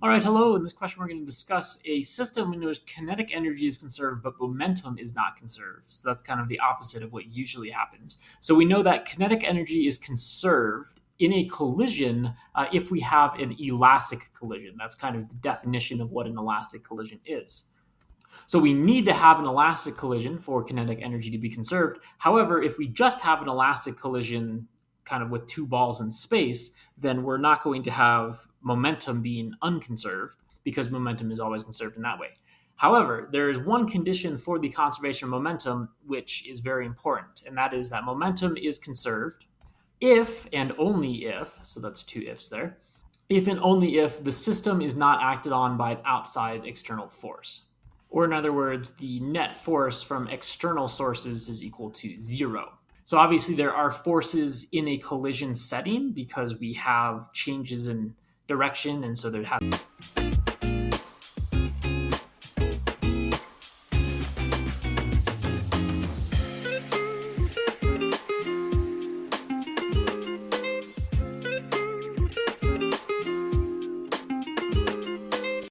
All right, hello. In this question, we're going to discuss a system in which kinetic energy is conserved, but momentum is not conserved. So that's kind of the opposite of what usually happens. So we know that kinetic energy is conserved in a collision if we have an elastic collision. That's kind of the definition of what an elastic collision is. So we need to have an elastic collision for kinetic energy to be conserved. However, if we just have an elastic collision kind of with two balls in space, then we're not going to have momentum being unconserved because momentum is always conserved in that way. However, there is one condition for the conservation of momentum which is very important, and that is that momentum is conserved if and only if, so that's two ifs there, if and only if the system is not acted on by an outside external force. Or in other words, the net force from external sources is equal to zero. So obviously there are forces in a collision setting because we have changes in direction, and so there has